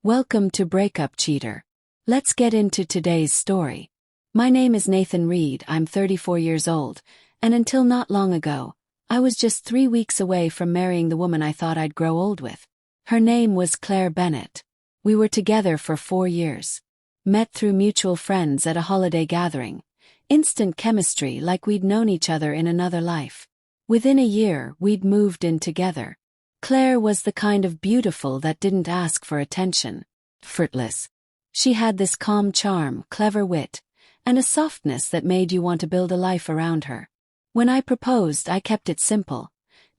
Welcome to Breakup Cheater. Let's get into today's story. My name is Nathan Reed, I'm 34 years old, and until not long ago, I was just 3 weeks away from marrying the woman I thought I'd grow old with. Her name was Claire Bennett. We were together for 4 years. Met through mutual friends at a holiday gathering. Instant chemistry like we'd known each other in another life. Within a year, we'd moved in together. Claire was the kind of beautiful that didn't ask for attention. Effortless. She had this calm charm, clever wit, and a softness that made you want to build a life around her. When I proposed, I kept it simple.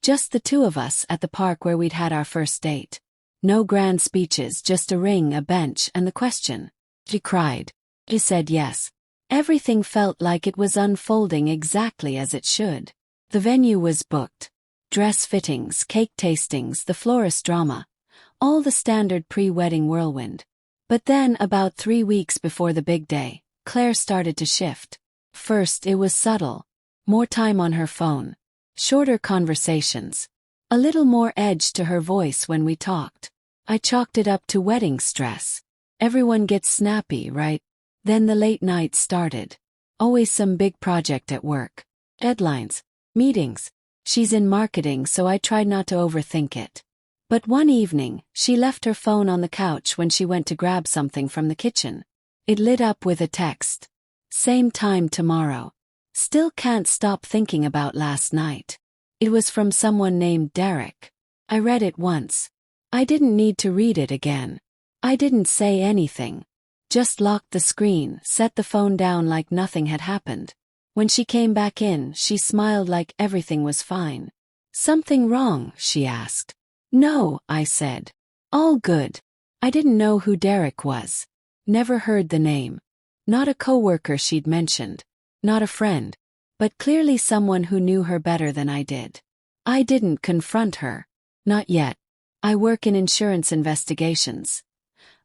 Just the two of us at the park where we'd had our first date. No grand speeches, just a ring, a bench, and the question. She cried. He said yes. Everything felt like it was unfolding exactly as it should. The venue was booked. Dress fittings, cake tastings, the florist drama. All the standard pre-wedding whirlwind. But then, about 3 weeks before the big day, Claire started to shift. First, it was subtle. More time on her phone. Shorter conversations. A little more edge to her voice when we talked. I chalked it up to wedding stress. Everyone gets snappy, right? Then the late nights started. Always some big project at work. Deadlines. Meetings. She's in marketing, so I tried not to overthink it. But one evening, she left her phone on the couch when she went to grab something from the kitchen. It lit up with a text. Same time tomorrow. Still can't stop thinking about last night. It was from someone named Derek. I read it once. I didn't need to read it again. I didn't say anything. Just locked the screen, set the phone down like nothing had happened. When she came back in, she smiled like everything was fine. Something wrong? She asked. No, I said. All good. I didn't know who Derek was. Never heard the name. Not a coworker she'd mentioned. Not a friend. But clearly someone who knew her better than I did. I didn't confront her. Not yet. I work in insurance investigations.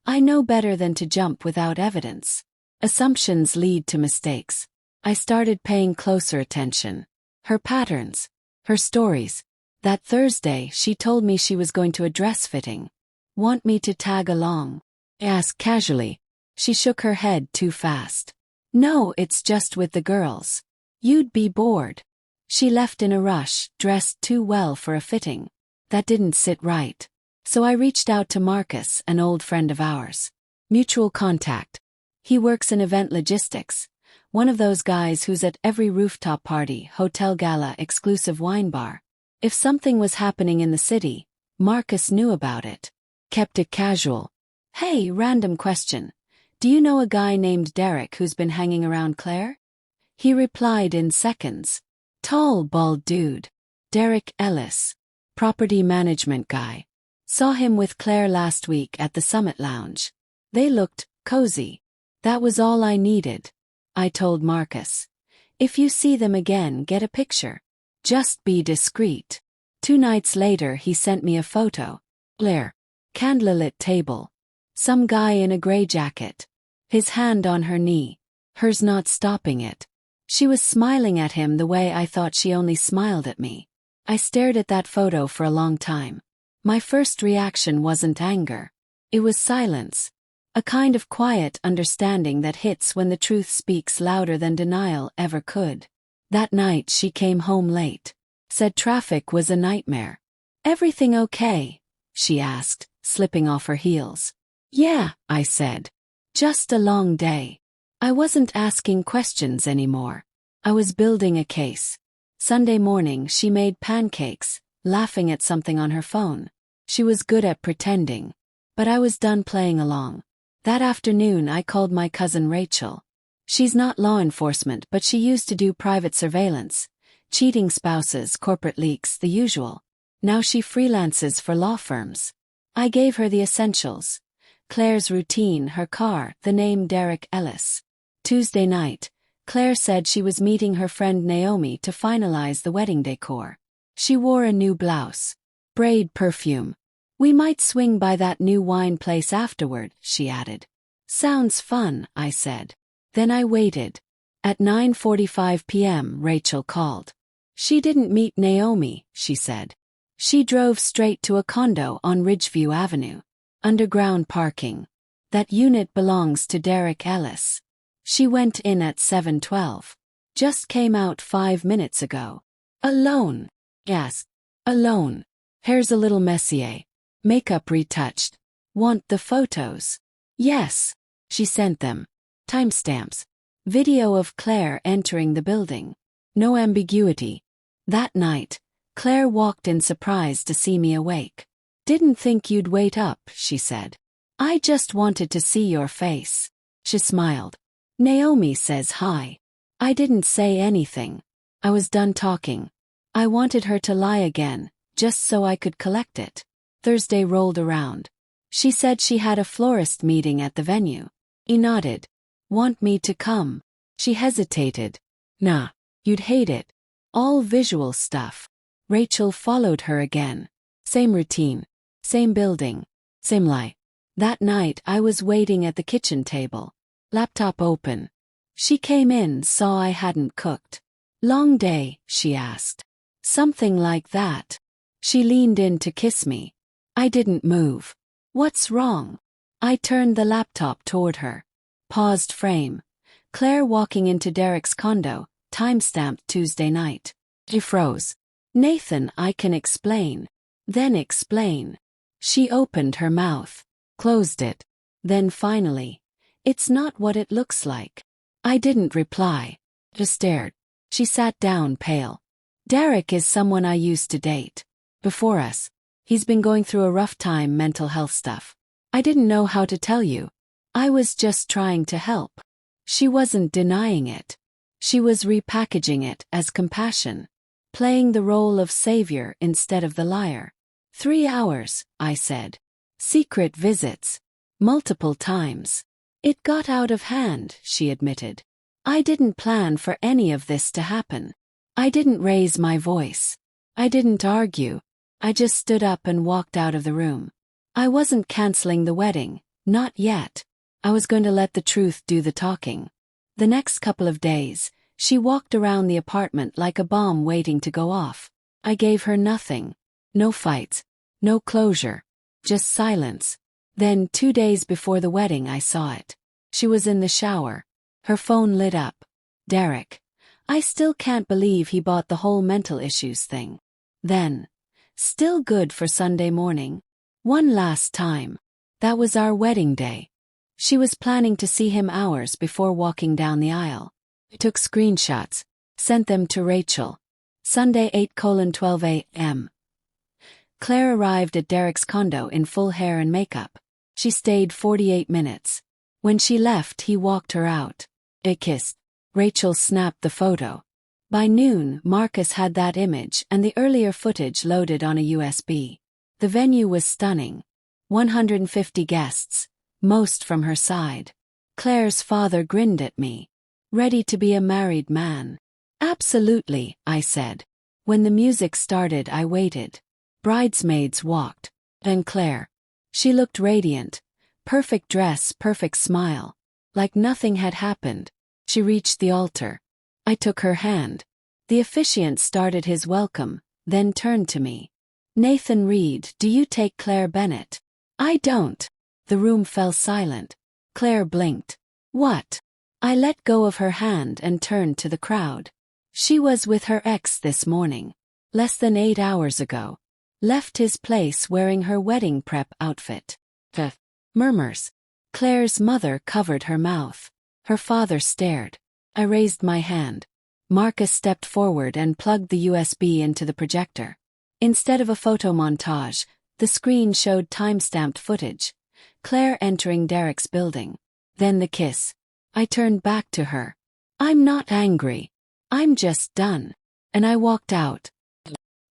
I know better than to jump without evidence. Assumptions lead to mistakes. I started paying closer attention. Her patterns. Her stories. That Thursday, she told me she was going to a dress fitting. Want me to tag along? I asked casually. She shook her head too fast. No, it's just with the girls. You'd be bored. She left in a rush, dressed too well for a fitting. That didn't sit right. So I reached out to Marcus, an old friend of ours. Mutual contact. He works in event logistics. One of those guys who's at every rooftop party, hotel gala, exclusive wine bar. If something was happening in the city, Marcus knew about it. Kept it casual. Hey, random question. Do you know a guy named Derek who's been hanging around Claire? He replied in seconds. Tall, bald dude. Derek Ellis. Property management guy. Saw him with Claire last week at the Summit Lounge. They looked cozy. That was all I needed. I told Marcus. If you see them again, get a picture. Just be discreet. 2 nights later he sent me a photo. Claire. Candlelit table. Some guy in a gray jacket. His hand on her knee. Hers not stopping it. She was smiling at him the way I thought she only smiled at me. I stared at that photo for a long time. My first reaction wasn't anger. It was silence. A kind of quiet understanding that hits when the truth speaks louder than denial ever could. That night she came home late. Said traffic was a nightmare. Everything okay? She asked, slipping off her heels. Yeah, I said. Just a long day. I wasn't asking questions anymore. I was building a case. Sunday morning she made pancakes, laughing at something on her phone. She was good at pretending. But I was done playing along. That afternoon I called my cousin Rachel. She's not law enforcement, but she used to do private surveillance. Cheating spouses, corporate leaks, the usual. Now she freelances for law firms. I gave her the essentials. Claire's routine, her car, the name Derek Ellis. Tuesday night, Claire said she was meeting her friend Naomi to finalize the wedding decor. She wore a new blouse. Braid perfume. We might swing by that new wine place afterward, she added. Sounds fun, I said. Then I waited. At 9:45 p.m. Rachel called. She didn't meet Naomi, she said. She drove straight to a condo on Ridgeview Avenue. Underground parking. That unit belongs to Derek Ellis. She went in at 7:12. Just came out 5 minutes ago. Alone? Yes. Alone. Hair's a little messier. Makeup retouched. Want the photos? Yes. She sent them. Timestamps. Video of Claire entering the building. No ambiguity. That night, Claire walked in surprised to see me awake. Didn't think you'd wait up, she said. I just wanted to see your face. She smiled. Naomi says hi. I didn't say anything. I was done talking. I wanted her to lie again, just so I could collect it. Thursday rolled around. She said she had a florist meeting at the venue. He nodded. Want me to come? She hesitated. Nah, you'd hate it. All visual stuff. Rachel followed her again. Same routine. Same building. Same lie. That night I was waiting at the kitchen table. Laptop open. She came in, saw I hadn't cooked. Long day, she asked. Something like that. She leaned in to kiss me. I didn't move. What's wrong? I turned the laptop toward her. Paused frame. Claire walking into Derek's condo, timestamped Tuesday night. She froze. Nathan, I can explain. Then explain. She opened her mouth. Closed it. Then finally. It's not what it looks like. I didn't reply. Just stared. She sat down pale. Derek is someone I used to date. Before us. He's been going through a rough time, mental health stuff. I didn't know how to tell you. I was just trying to help. She wasn't denying it. She was repackaging it as compassion. Playing the role of savior instead of the liar. 3 hours, I said. Secret visits. Multiple times. It got out of hand, she admitted. I didn't plan for any of this to happen. I didn't raise my voice. I didn't argue. I just stood up and walked out of the room. I wasn't canceling the wedding, not yet. I was going to let the truth do the talking. The next couple of days, she walked around the apartment like a bomb waiting to go off. I gave her nothing. No fights. No closure. Just silence. Then 2 days before the wedding I saw it. She was in the shower. Her phone lit up. Derek. I still can't believe he bought the whole mental issues thing. Then. Still good for Sunday morning. One last time. That was our wedding day. She was planning to see him hours before walking down the aisle. I took screenshots. Sent them to Rachel. Sunday 8:12 a.m. Claire arrived at Derek's condo in full hair and makeup. She stayed 48 minutes. When she left, he walked her out. They kissed. Rachel snapped the photo. By noon, Marcus had that image and the earlier footage loaded on a USB. The venue was stunning. 150 guests, most from her side. Claire's father grinned at me. Ready to be a married man. Absolutely, I said. When the music started, I waited. Bridesmaids walked. And Claire. She looked radiant. Perfect dress, perfect smile. Like nothing had happened. She reached the altar. I took her hand. The officiant started his welcome, then turned to me. Nathan Reed, do you take Claire Bennett? I don't. The room fell silent. Claire blinked. What? I let go of her hand and turned to the crowd. She was with her ex this morning. Less than 8 hours ago. Left his place wearing her wedding prep outfit. Murmurs. Claire's mother covered her mouth. Her father stared. I raised my hand. Marcus stepped forward and plugged the USB into the projector. Instead of a photo montage, the screen showed time-stamped footage. Claire entering Derek's building. Then the kiss. I turned back to her. I'm not angry. I'm just done. And I walked out.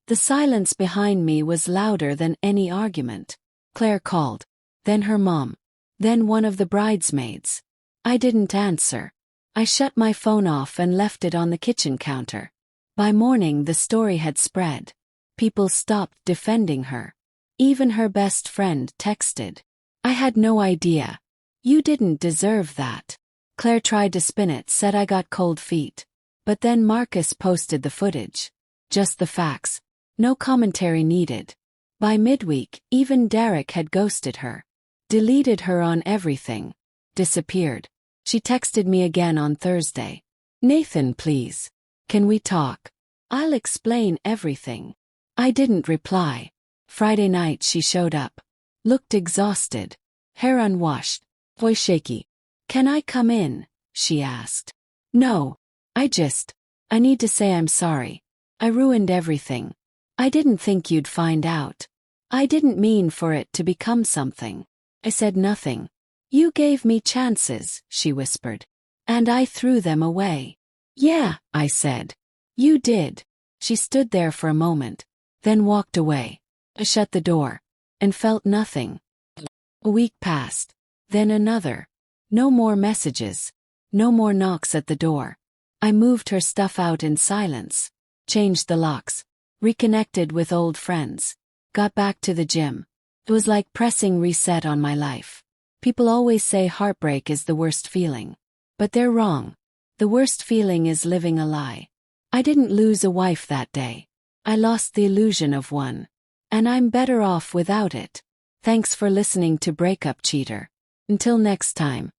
The silence behind me was louder than any argument. Claire called. Then her mom. Then one of the bridesmaids. I didn't answer. I shut my phone off and left it on the kitchen counter. By morning the story had spread. People stopped defending her. Even her best friend texted. I had no idea. You didn't deserve that. Claire tried to spin it, said I got cold feet. But then Marcus posted the footage. Just the facts. No commentary needed. By midweek, even Derek had ghosted her. Deleted her on everything. Disappeared. She texted me again on Thursday. Nathan, please. Can we talk? I'll explain everything. I didn't reply. Friday night she showed up. Looked exhausted. Hair unwashed. Voice shaky. Can I come in? She asked. No. I need to say I'm sorry. I ruined everything. I didn't think you'd find out. I didn't mean for it to become something. I said nothing. You gave me chances, she whispered. And I threw them away. Yeah, I said. You did. She stood there for a moment, then walked away. I shut the door, and felt nothing. A week passed, then another. No more messages. No more knocks at the door. I moved her stuff out in silence, changed the locks, reconnected with old friends, got back to the gym. It was like pressing reset on my life. People always say heartbreak is the worst feeling. But they're wrong. The worst feeling is living a lie. I didn't lose a wife that day. I lost the illusion of one. And I'm better off without it. Thanks for listening to Breakup Cheater. Until next time.